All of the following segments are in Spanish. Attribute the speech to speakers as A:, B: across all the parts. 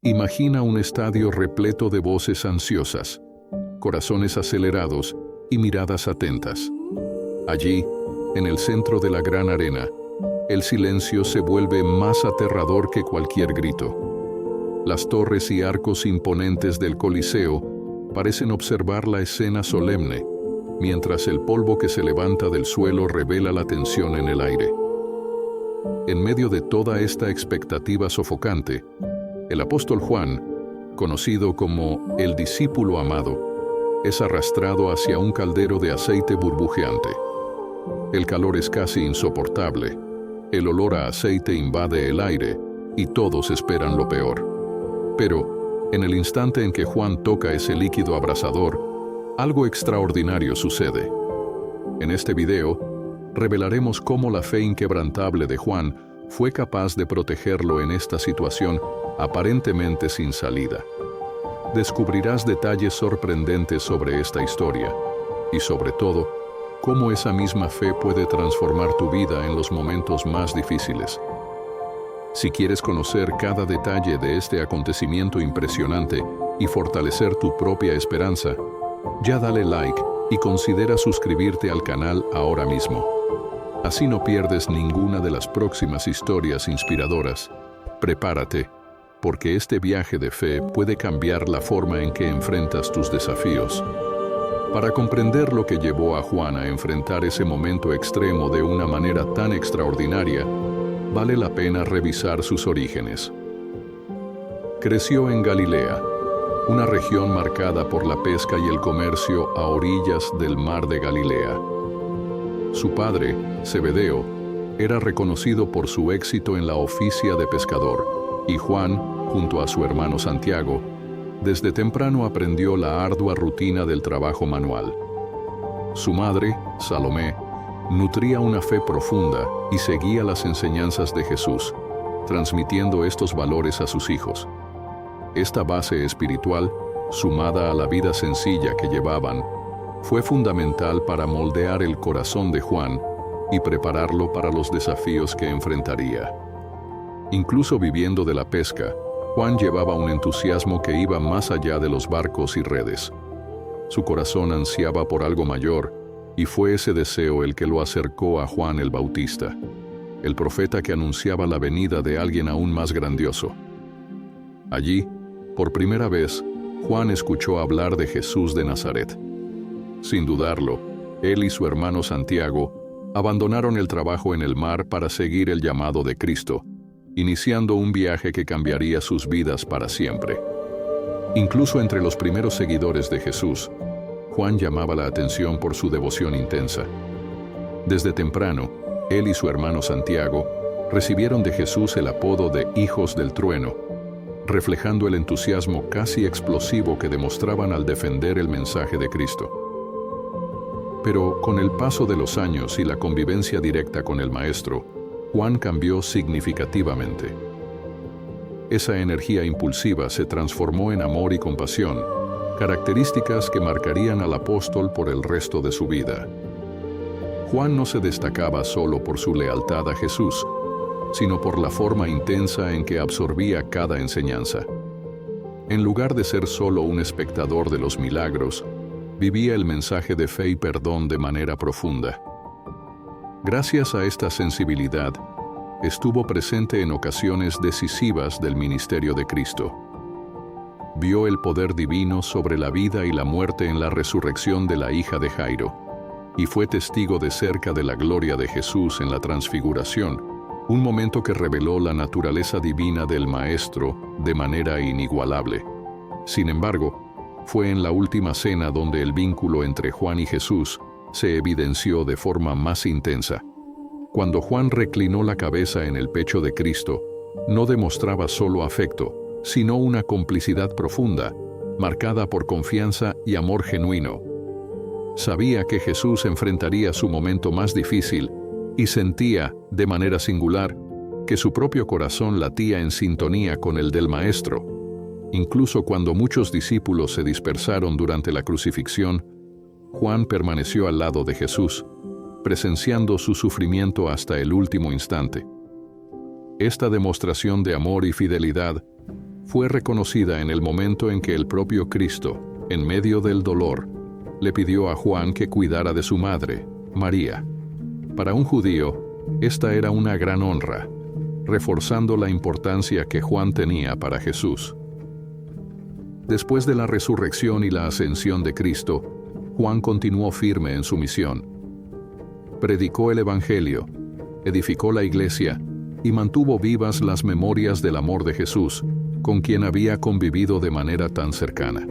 A: Imagina un estadio repleto de voces ansiosas, corazones acelerados y miradas atentas. Allí, en el centro de la gran arena, el silencio se vuelve más aterrador que cualquier grito. Las torres y arcos imponentes del Coliseo parecen observar la escena solemne, mientras el polvo que se levanta del suelo revela la tensión en el aire. En medio de toda esta expectativa sofocante, el apóstol Juan, conocido como el discípulo amado, es arrastrado hacia un caldero de aceite burbujeante. El calor es casi insoportable, el olor a aceite invade el aire y todos esperan lo peor. Pero, en el instante en que Juan toca ese líquido abrasador, algo extraordinario sucede. En este video, revelaremos cómo la fe inquebrantable de Juan fue capaz de protegerlo en esta situación aparentemente sin salida. Descubrirás detalles sorprendentes sobre esta historia y, sobre todo, cómo esa misma fe puede transformar tu vida en los momentos más difíciles. Si quieres conocer cada detalle de este acontecimiento impresionante y fortalecer tu propia esperanza, ya dale like y considera suscribirte al canal ahora mismo. Así no pierdes ninguna de las próximas historias inspiradoras. Prepárate, porque este viaje de fe puede cambiar la forma en que enfrentas tus desafíos. Para comprender lo que llevó a Juan a enfrentar ese momento extremo de una manera tan extraordinaria, vale la pena revisar sus orígenes. Creció en Galilea, una región marcada por la pesca y el comercio a orillas del mar de Galilea. Su padre, Zebedeo, era reconocido por su éxito en la oficia de pescador, y Juan, junto a su hermano Santiago, desde temprano aprendió la ardua rutina del trabajo manual. Su madre, Salomé, nutría una fe profunda y seguía las enseñanzas de Jesús, transmitiendo estos valores a sus hijos. Esta base espiritual, sumada a la vida sencilla que llevaban, fue fundamental para moldear el corazón de Juan y prepararlo para los desafíos que enfrentaría. Incluso viviendo de la pesca, Juan llevaba un entusiasmo que iba más allá de los barcos y redes. Su corazón ansiaba por algo mayor, y fue ese deseo el que lo acercó a Juan el Bautista, el profeta que anunciaba la venida de alguien aún más grandioso. Allí, por primera vez, Juan escuchó hablar de Jesús de Nazaret. Sin dudarlo, él y su hermano Santiago abandonaron el trabajo en el mar para seguir el llamado de Cristo, iniciando un viaje que cambiaría sus vidas para siempre. Incluso entre los primeros seguidores de Jesús, Juan llamaba la atención por su devoción intensa. Desde temprano, él y su hermano Santiago recibieron de Jesús el apodo de Hijos del Trueno, reflejando el entusiasmo casi explosivo que demostraban al defender el mensaje de Cristo. Pero con el paso de los años y la convivencia directa con el Maestro, Juan cambió significativamente. Esa energía impulsiva se transformó en amor y compasión, características que marcarían al apóstol por el resto de su vida. Juan no se destacaba solo por su lealtad a Jesús, sino por la forma intensa en que absorbía cada enseñanza. En lugar de ser solo un espectador de los milagros, vivía el mensaje de fe y perdón de manera profunda. Gracias a esta sensibilidad, estuvo presente en ocasiones decisivas del ministerio de Cristo. Vio el poder divino sobre la vida y la muerte en la resurrección de la hija de Jairo, y fue testigo de cerca de la gloria de Jesús en la transfiguración, un momento que reveló la naturaleza divina del Maestro de manera inigualable. Sin embargo, fue en la última cena donde el vínculo entre Juan y Jesús se evidenció de forma más intensa. Cuando Juan reclinó la cabeza en el pecho de Cristo, no demostraba solo afecto, sino una complicidad profunda, marcada por confianza y amor genuino. Sabía que Jesús enfrentaría su momento más difícil y sentía, de manera singular, que su propio corazón latía en sintonía con el del Maestro. Incluso cuando muchos discípulos se dispersaron durante la crucifixión, Juan permaneció al lado de Jesús, presenciando su sufrimiento hasta el último instante. Esta demostración de amor y fidelidad fue reconocida en el momento en que el propio Cristo, en medio del dolor, le pidió a Juan que cuidara de su madre, María. Para un judío, esta era una gran honra, reforzando la importancia que Juan tenía para Jesús. Después de la resurrección y la ascensión de Cristo, Juan continuó firme en su misión. Predicó el Evangelio, edificó la iglesia y mantuvo vivas las memorias del amor de Jesús, con quien había convivido de manera tan cercana.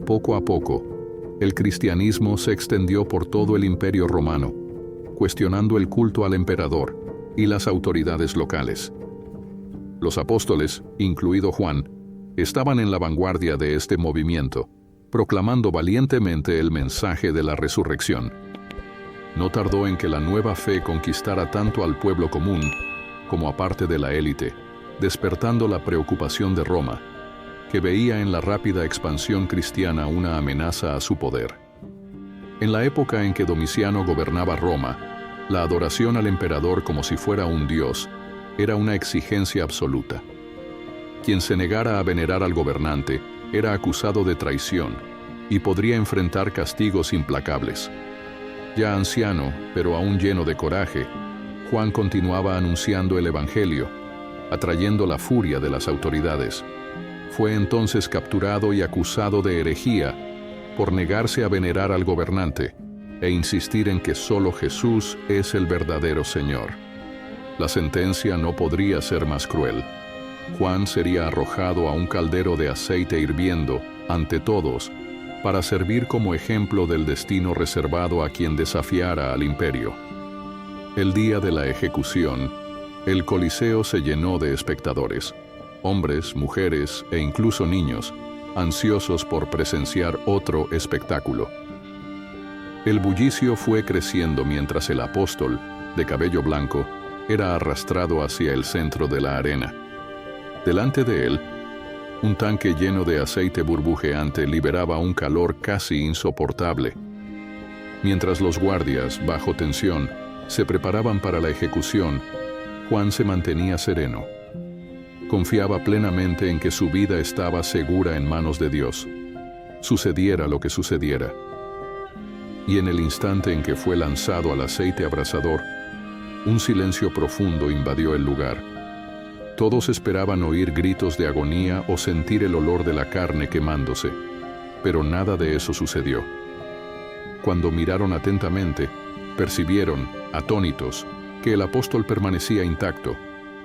A: Poco a poco, el cristianismo se extendió por todo el Imperio Romano, cuestionando el culto al emperador y las autoridades locales. Los apóstoles, incluido Juan, estaban en la vanguardia de este movimiento, proclamando valientemente el mensaje de la resurrección. No tardó en que la nueva fe conquistara tanto al pueblo común como a parte de la élite, despertando la preocupación de Roma, que veía en la rápida expansión cristiana una amenaza a su poder. En la época en que Domiciano gobernaba Roma, la adoración al emperador como si fuera un dios era una exigencia absoluta. Quien se negara a venerar al gobernante era acusado de traición y podría enfrentar castigos implacables. Ya anciano, pero aún lleno de coraje, Juan continuaba anunciando el Evangelio, atrayendo la furia de las autoridades. Fue entonces capturado y acusado de herejía por negarse a venerar al gobernante e insistir en que solo Jesús es el verdadero Señor. La sentencia no podría ser más cruel. Juan sería arrojado a un caldero de aceite hirviendo ante todos para servir como ejemplo del destino reservado a quien desafiara al imperio. El día de la ejecución, el Coliseo se llenó de espectadores, hombres, mujeres e incluso niños, ansiosos por presenciar otro espectáculo. El bullicio fue creciendo mientras el apóstol, de cabello blanco, era arrastrado hacia el centro de la arena. Delante de él, un tanque lleno de aceite burbujeante liberaba un calor casi insoportable. Mientras los guardias, bajo tensión, se preparaban para la ejecución, Juan se mantenía sereno. Confiaba plenamente en que su vida estaba segura en manos de Dios, sucediera lo que sucediera. Y en el instante en que fue lanzado al aceite abrasador, un silencio profundo invadió el lugar. Todos esperaban oír gritos de agonía o sentir el olor de la carne quemándose, pero nada de eso sucedió. Cuando miraron atentamente, percibieron, atónitos, que el apóstol permanecía intacto,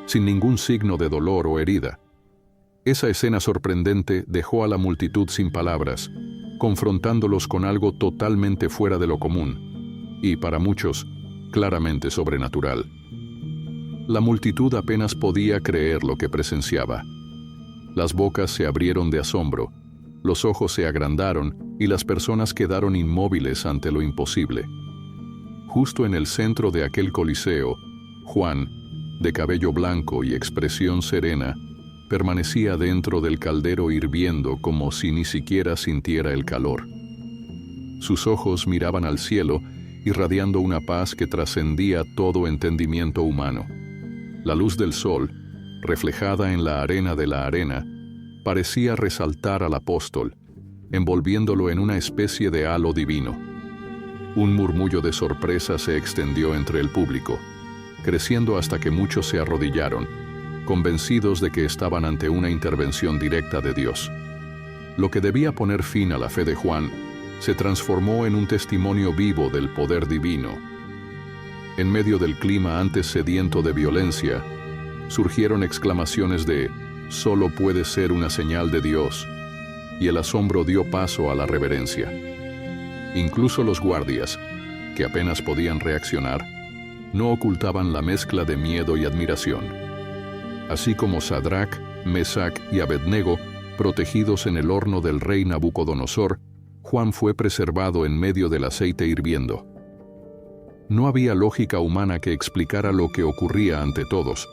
A: sin ningún signo de dolor o herida. Esa escena sorprendente dejó a la multitud sin palabras, confrontándolos con algo totalmente fuera de lo común, y para muchos, claramente sobrenatural. La multitud apenas podía creer lo que presenciaba. Las bocas se abrieron de asombro, los ojos se agrandaron y las personas quedaron inmóviles ante lo imposible. Justo en el centro de aquel coliseo, Juan, de cabello blanco y expresión serena, permanecía dentro del caldero hirviendo como si ni siquiera sintiera el calor. Sus ojos miraban al cielo, irradiando una paz que trascendía todo entendimiento humano. La luz del sol, reflejada en la arena de la arena, parecía resaltar al apóstol, envolviéndolo en una especie de halo divino. Un murmullo de sorpresa se extendió entre el público, creciendo hasta que muchos se arrodillaron, convencidos de que estaban ante una intervención directa de Dios. Lo que debía poner fin a la fe de Juan se transformó en un testimonio vivo del poder divino. En medio del clima antes sediento de violencia, surgieron exclamaciones de «Solo puede ser una señal de Dios», y el asombro dio paso a la reverencia. Incluso los guardias, que apenas podían reaccionar, no ocultaban la mezcla de miedo y admiración. Así como Sadrac, Mesac y Abednego, protegidos en el horno del rey Nabucodonosor, Juan fue preservado en medio del aceite hirviendo. No había lógica humana que explicara lo que ocurría ante todos.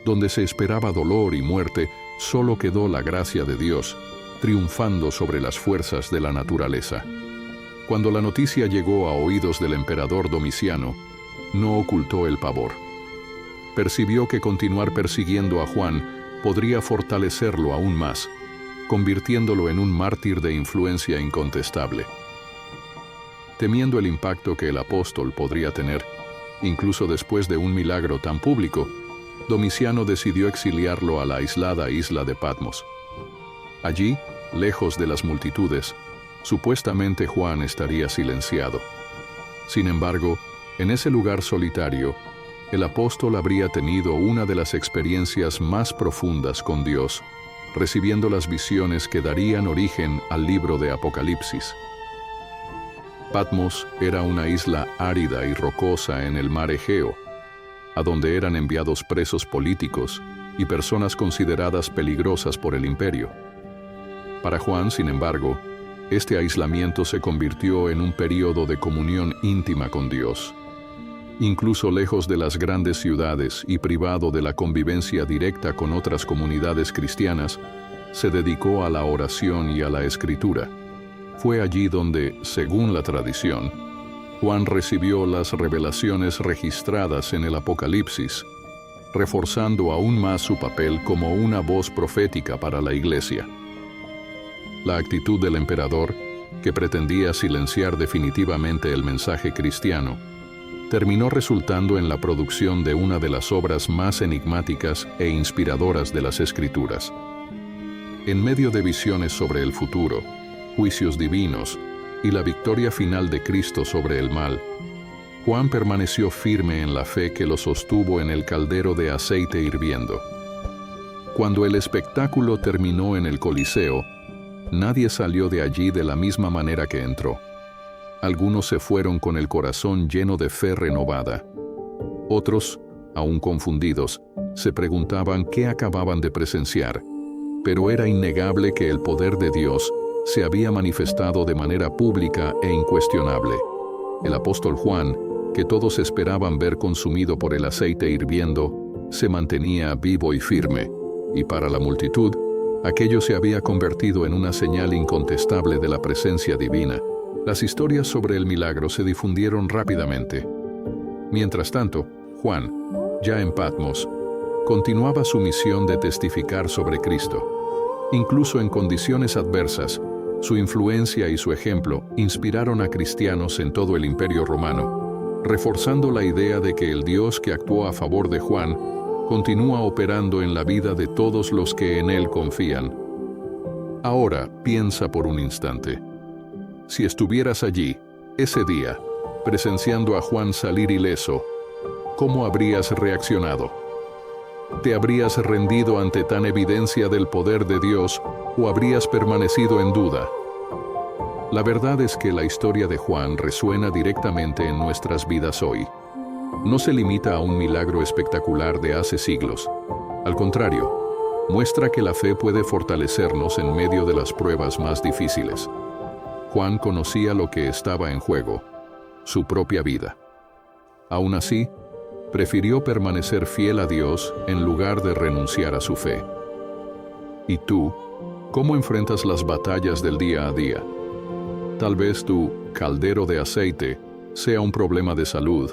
A: Donde se esperaba dolor y muerte, solo quedó la gracia de Dios, triunfando sobre las fuerzas de la naturaleza. Cuando la noticia llegó a oídos del emperador Domiciano, no ocultó el pavor. Percibió que continuar persiguiendo a Juan podría fortalecerlo aún más, convirtiéndolo en un mártir de influencia incontestable. Temiendo el impacto que el apóstol podría tener, incluso después de un milagro tan público, Domiciano decidió exiliarlo a la aislada isla de Patmos. Allí, lejos de las multitudes, supuestamente Juan estaría silenciado. Sin embargo, en ese lugar solitario, el apóstol habría tenido una de las experiencias más profundas con Dios, recibiendo las visiones que darían origen al libro de Apocalipsis. Patmos era una isla árida y rocosa en el mar Egeo, a donde eran enviados presos políticos y personas consideradas peligrosas por el imperio. Para Juan, sin embargo, este aislamiento se convirtió en un período de comunión íntima con Dios. Incluso lejos de las grandes ciudades y privado de la convivencia directa con otras comunidades cristianas, se dedicó a la oración y a la escritura. Fue allí donde, según la tradición, Juan recibió las revelaciones registradas en el Apocalipsis, reforzando aún más su papel como una voz profética para la Iglesia. La actitud del emperador, que pretendía silenciar definitivamente el mensaje cristiano, terminó resultando en la producción de una de las obras más enigmáticas e inspiradoras de las Escrituras. En medio de visiones sobre el futuro, juicios divinos y la victoria final de Cristo sobre el mal, Juan permaneció firme en la fe que lo sostuvo en el caldero de aceite hirviendo. Cuando el espectáculo terminó en el Coliseo, nadie salió de allí de la misma manera que entró. Algunos se fueron con el corazón lleno de fe renovada. Otros, aún confundidos, se preguntaban qué acababan de presenciar, pero era innegable que el poder de Dios se había manifestado de manera pública e incuestionable. El apóstol Juan, que todos esperaban ver consumido por el aceite hirviendo, se mantenía vivo y firme, y para la multitud, aquello se había convertido en una señal incontestable de la presencia divina. Las historias sobre el milagro se difundieron rápidamente. Mientras tanto, Juan, ya en Patmos, continuaba su misión de testificar sobre Cristo. Incluso en condiciones adversas, su influencia y su ejemplo inspiraron a cristianos en todo el Imperio Romano, reforzando la idea de que el Dios que actuó a favor de Juan continúa operando en la vida de todos los que en él confían. Ahora, piensa por un instante. Si estuvieras allí, ese día, presenciando a Juan salir ileso, ¿cómo habrías reaccionado? ¿Te habrías rendido ante tan evidencia del poder de Dios o habrías permanecido en duda? La verdad es que la historia de Juan resuena directamente en nuestras vidas hoy. No se limita a un milagro espectacular de hace siglos. Al contrario, muestra que la fe puede fortalecernos en medio de las pruebas más difíciles. Juan conocía lo que estaba en juego, su propia vida. Aún así, prefirió permanecer fiel a Dios en lugar de renunciar a su fe. ¿Y tú, cómo enfrentas las batallas del día a día? Tal vez tu caldero de aceite sea un problema de salud,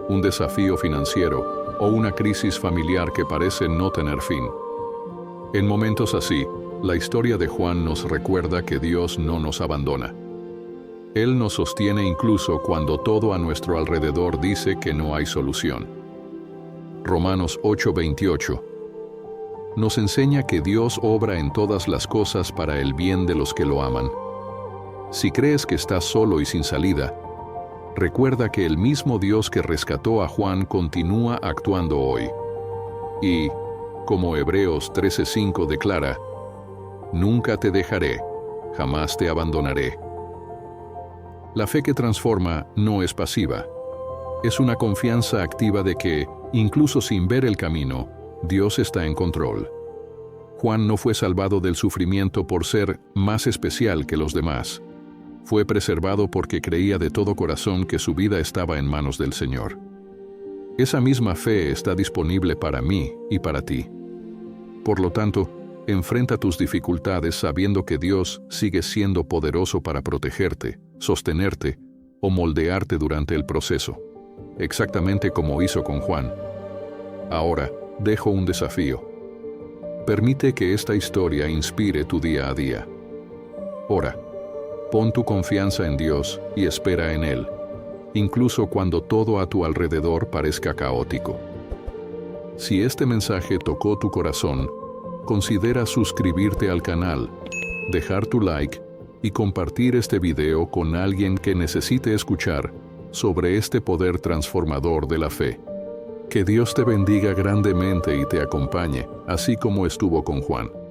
A: un desafío financiero o una crisis familiar que parece no tener fin. En momentos así, la historia de Juan nos recuerda que Dios no nos abandona. Él nos sostiene incluso cuando todo a nuestro alrededor dice que no hay solución. Romanos 8:28 nos enseña que Dios obra en todas las cosas para el bien de los que lo aman. Si crees que estás solo y sin salida, recuerda que el mismo Dios que rescató a Juan continúa actuando hoy. Y, como Hebreos 13:5 declara, nunca te dejaré, jamás te abandonaré. La fe que transforma no es pasiva. Es una confianza activa de que, incluso sin ver el camino, Dios está en control. Juan no fue salvado del sufrimiento por ser más especial que los demás. Fue preservado porque creía de todo corazón que su vida estaba en manos del Señor. Esa misma fe está disponible para mí y para ti. Por lo tanto, enfrenta tus dificultades sabiendo que Dios sigue siendo poderoso para protegerte, sostenerte o moldearte durante el proceso, exactamente como hizo con Juan. Ahora, dejo un desafío. Permite que esta historia inspire tu día a día. Ora. Pon tu confianza en Dios y espera en Él, incluso cuando todo a tu alrededor parezca caótico. Si este mensaje tocó tu corazón, considera suscribirte al canal, dejar tu like y compartir este video con alguien que necesite escuchar sobre este poder transformador de la fe. Que Dios te bendiga grandemente y te acompañe, así como estuvo con Juan.